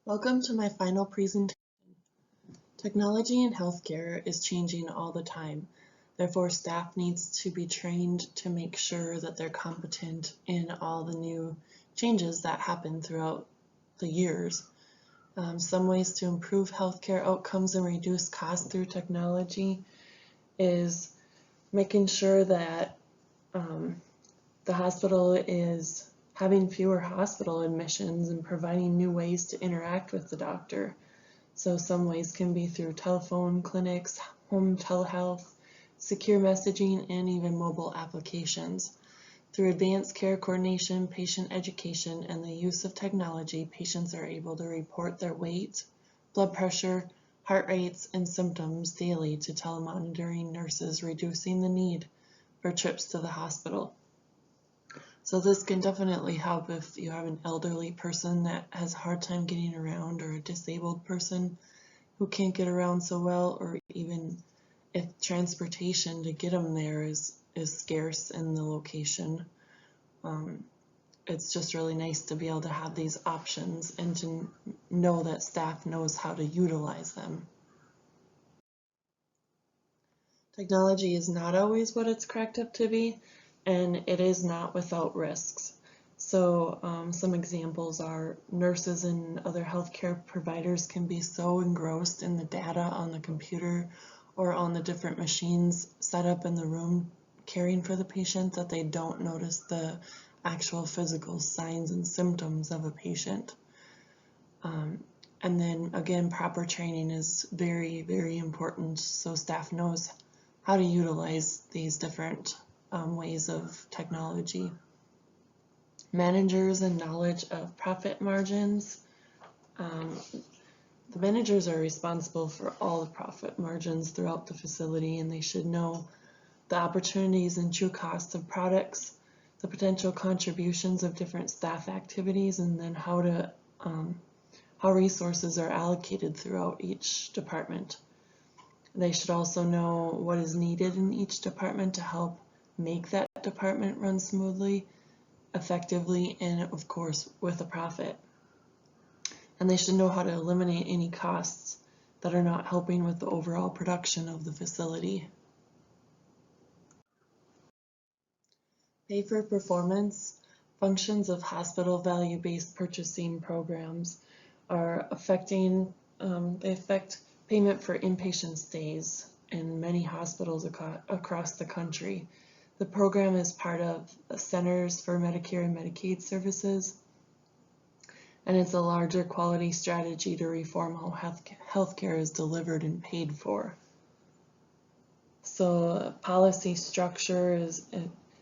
Welcome to my final presentation. Technology in healthcare is changing all the time. Therefore, staff needs to be trained to make sure that they're competent in all the new changes that happen throughout the years. Some ways to improve healthcare outcomes and reduce costs through technology is making sure that the hospital is having fewer hospital admissions and providing new ways to interact with the doctor. So some ways can be through telephone clinics, home telehealth, secure messaging, and even mobile applications. Through advanced care coordination, patient education, and the use of technology, patients are able to report their weight, blood pressure, heart rates, and symptoms daily to telemonitoring nurses, reducing the need for trips to the hospital. So this can definitely help if you have an elderly person that has a hard time getting around, or a disabled person who can't get around so well, or even if transportation to get them there is scarce in the location. It's just really nice to be able to have these options and to know that staff knows how to utilize them. Technology is not always what it's cracked up to be, and it is not without risks. So some examples are nurses and other healthcare providers can be so engrossed in the data on the computer or on the different machines set up in the room caring for the patient that they don't notice the actual physical signs and symptoms of a patient. And then again, proper training is very, very important so staff knows how to utilize these different ways of technology. Managers and knowledge of profit margins. The managers are responsible for all the profit margins throughout the facility, and they should know the opportunities and true costs of products, the potential contributions of different staff activities, and then how resources are allocated throughout each department. They should also know what is needed in each department to help make that department run smoothly, effectively, and of course with a profit. And they should know how to eliminate any costs that are not helping with the overall production of the facility. Pay for performance. Functions of hospital value-based purchasing programs are they affect payment for inpatient stays in many hospitals across the country. The program is part of the Centers for Medicare and Medicaid Services, and it's a larger quality strategy to reform how healthcare is delivered and paid for. So policy structure is,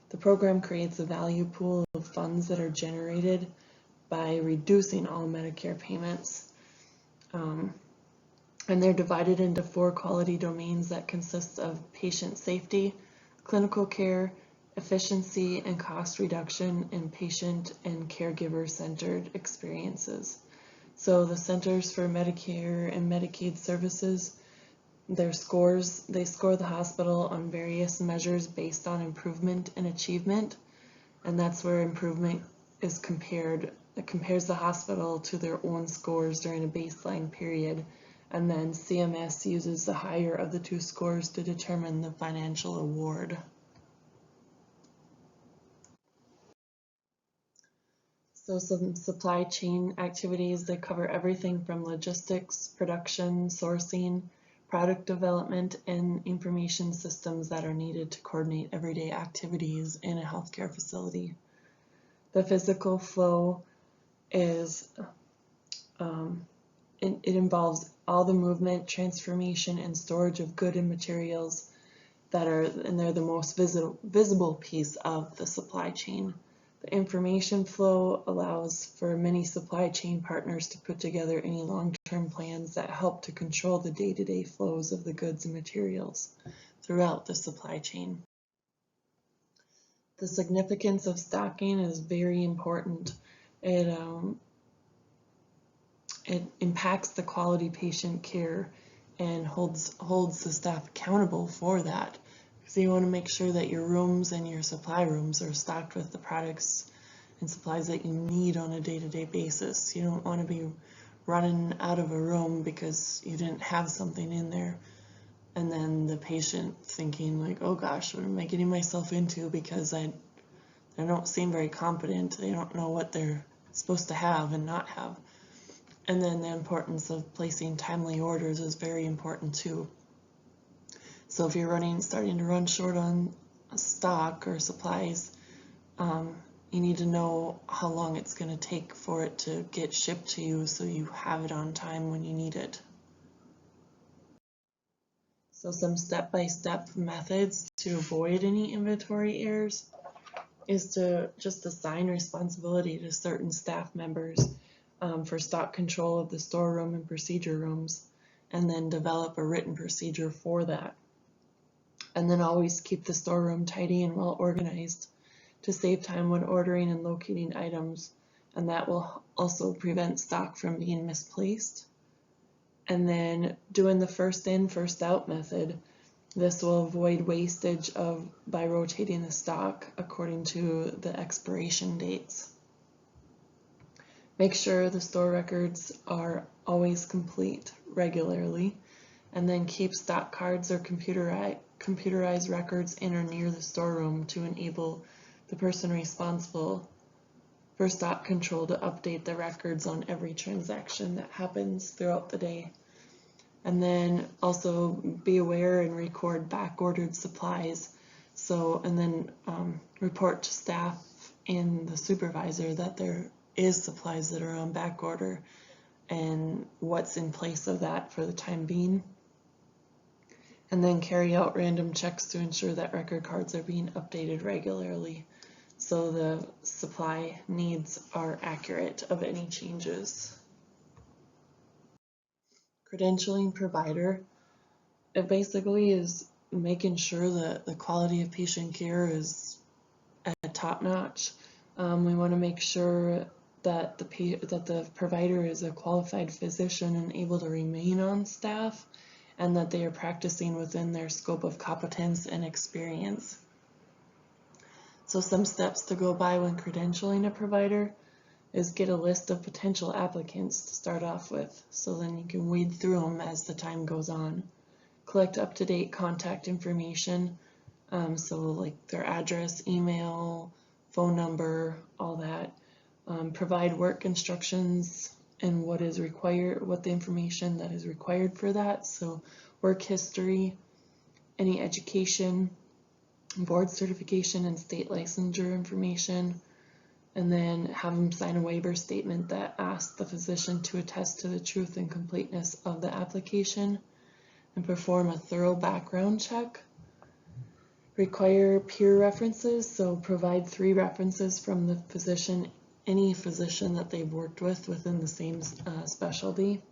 the program creates a value pool of funds that are generated by reducing all Medicare payments. And they're divided into 4 quality domains that consist of patient safety, clinical care, efficiency and cost reduction, and patient and caregiver-centered experiences. So the Centers for Medicare and Medicaid Services, they score the hospital on various measures based on improvement and achievement, and that's where improvement is compared. It compares the hospital to their own scores during a baseline period, and then CMS uses the higher of the 2 scores to determine the financial award. So some supply chain activities, they cover everything from logistics, production, sourcing, product development, and information systems that are needed to coordinate everyday activities in a healthcare facility. The physical flow is, it involves all the movement, transformation, and storage of goods and materials and they're the most visible piece of the supply chain. The information flow allows for many supply chain partners to put together any long-term plans that help to control the day-to-day flows of the goods and materials throughout the supply chain. The significance of stocking is very important. It impacts the quality patient care and holds the staff accountable for that. So you want to make sure that your rooms and your supply rooms are stocked with the products and supplies that you need on a day-to-day basis. You don't want to be running out of a room because you didn't have something in there, and then the patient thinking like, oh gosh, what am I getting myself into, because they don't seem very competent, they don't know what they're supposed to have and not have. And then the importance of placing timely orders is very important too. So if you're starting to run short on stock or supplies, you need to know how long it's going to take for it to get shipped to you so you have it on time when you need it. So some step-by-step methods to avoid any inventory errors is to just assign responsibility to certain staff members for stock control of the storeroom and procedure rooms, and then develop a written procedure for that. And then always keep the storeroom tidy and well organized to save time when ordering and locating items, and that will also prevent stock from being misplaced. And then doing the first in, first out method. This will avoid wastage by rotating the stock according to the expiration dates. Make sure the store records are always complete regularly, and then keep stock cards or computerized records in or near the storeroom to enable the person responsible for stock control to update the records on every transaction that happens throughout the day. And then also be aware and record back-ordered supplies. And then report to staff and the supervisor that there is supplies that are on back order and what's in place of that for the time being. And then carry out random checks to ensure that record cards are being updated regularly so the supply needs are accurate of any changes. Credentialing provider, it basically is making sure that the quality of patient care is at top notch. We want to make sure that the provider is a qualified physician and able to remain on staff, and that they are practicing within their scope of competence and experience. So some steps to go by when credentialing a provider is get a list of potential applicants to start off with, so then you can weed through them as the time goes on. Collect up-to-date contact information, so like their address, email, phone number, all that. Provide work instructions and what is required, what the information that is required for that. So work history, any education, board certification and state licensure information, and then have them sign a waiver statement that asks the physician to attest to the truth and completeness of the application, and perform a thorough background check. Require peer references, so provide 3 references from the physician, any physician that they've worked with within the same specialty.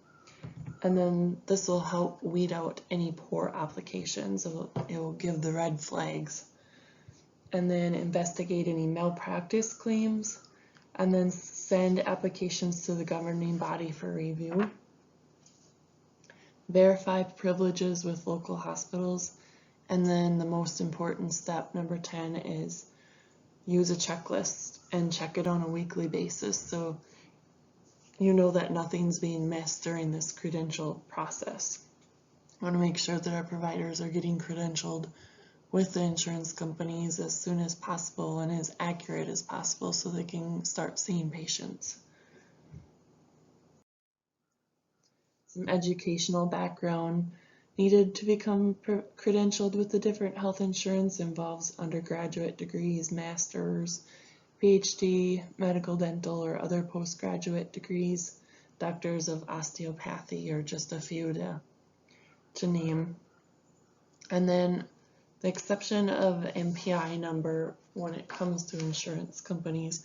And then this will help weed out any poor applications. It will give the red flags. And then investigate any malpractice claims, and then send applications to the governing body for review. Verify privileges with local hospitals. And then the most important step, number 10, is use a checklist and check it on a weekly basis so you know that nothing's being missed during this credential process. I want to make sure that our providers are getting credentialed with the insurance companies as soon as possible and as accurate as possible so they can start seeing patients. Some educational background needed to become credentialed with the different health insurance involves undergraduate degrees, masters, PhD, medical, dental, or other postgraduate degrees. Doctors of osteopathy are just a few to name. And then the exception of MPI number when it comes to insurance companies,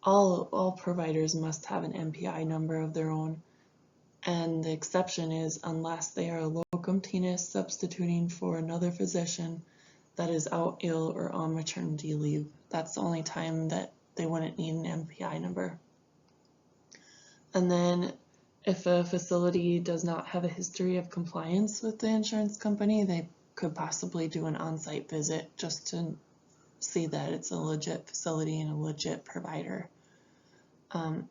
all providers must have an MPI number of their own. And the exception is unless they are locum tenens substituting for another physician that is out ill or on maternity leave. That's the only time that they wouldn't need an MPI number. And then if a facility does not have a history of compliance with the insurance company, they could possibly do an on-site visit just to see that it's a legit facility and a legit provider.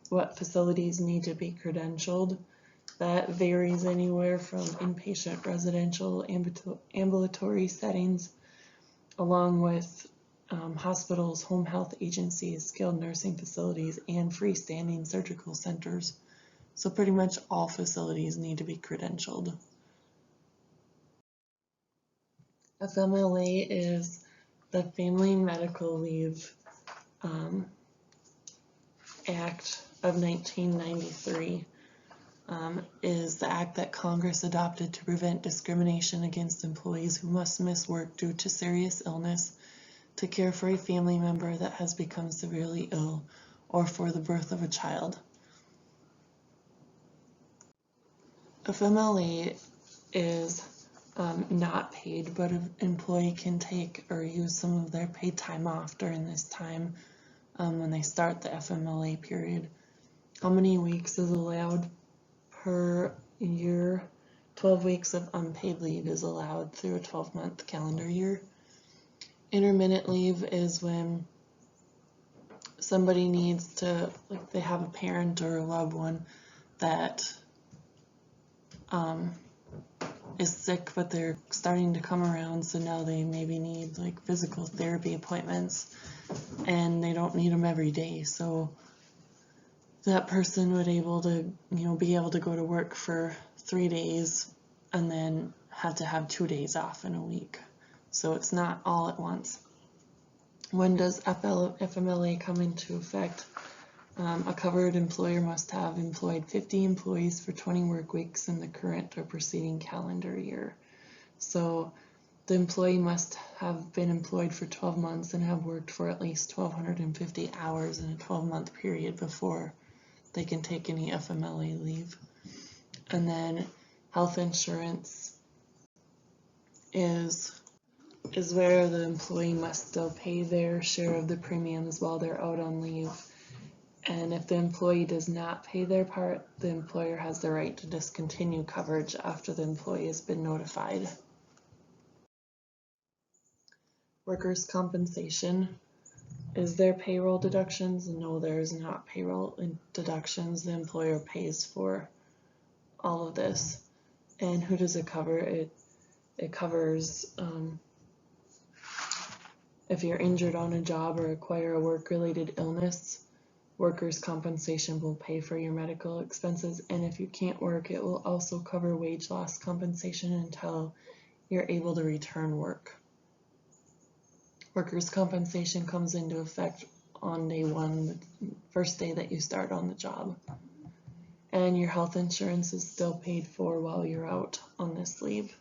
what facilities need to be credentialed. That varies anywhere from inpatient, residential, ambulatory settings, along with hospitals, home health agencies, skilled nursing facilities, and freestanding surgical centers. So pretty much all facilities need to be credentialed. FMLA is the Family Medical Leave Act of 1993. Is the act that Congress adopted to prevent discrimination against employees who must miss work due to serious illness, to care for a family member that has become severely ill, or for the birth of a child. FMLA is not paid, but an employee can take or use some of their paid time off during this time when they start the FMLA period. How many weeks is allowed per year? 12 weeks of unpaid leave is allowed through a 12-month calendar year. Intermittent leave is when somebody needs to, like they have a parent or a loved one that is sick, but they're starting to come around, so now they maybe need like physical therapy appointments and they don't need them every day, so that person would be able to go to work for 3 days and then have to have 2 days off in a week, so it's not all at once. When does FMLA come into effect? A covered employer must have employed 50 employees for 20 work weeks in the current or preceding calendar year. So the employee must have been employed for 12 months and have worked for at least 1,250 hours in a 12-month period before they can take any FMLA leave. And then health insurance is where the employee must still pay their share of the premiums while they're out on leave. And if the employee does not pay their part, the employer has the right to discontinue coverage after the employee has been notified. Workers' compensation. Is there payroll deductions? No, there is not payroll deductions. The employer pays for all of this. And who does it cover? It covers if you're injured on a job or acquire a work-related illness, workers' compensation will pay for your medical expenses, and if you can't work, it will also cover wage loss compensation until you're able to return work. Workers' compensation comes into effect on day one, the first day that you start on the job. And your health insurance is still paid for while you're out on this leave.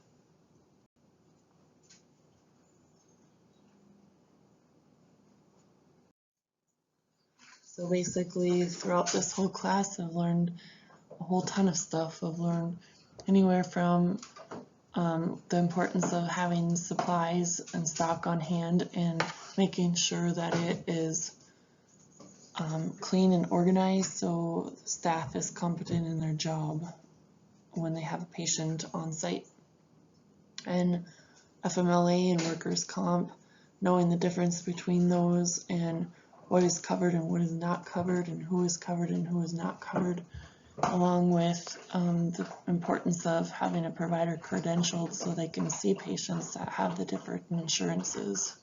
So basically, throughout this whole class, I've learned a whole ton of stuff. I've learned anywhere from the importance of having supplies and stock on hand and making sure that it is clean and organized so staff is competent in their job when they have a patient on site. And FMLA and workers' comp, knowing the difference between those and what is covered and what is not covered and who is covered and who is not covered, along with the importance of having a provider credentialed so they can see patients that have the different insurances.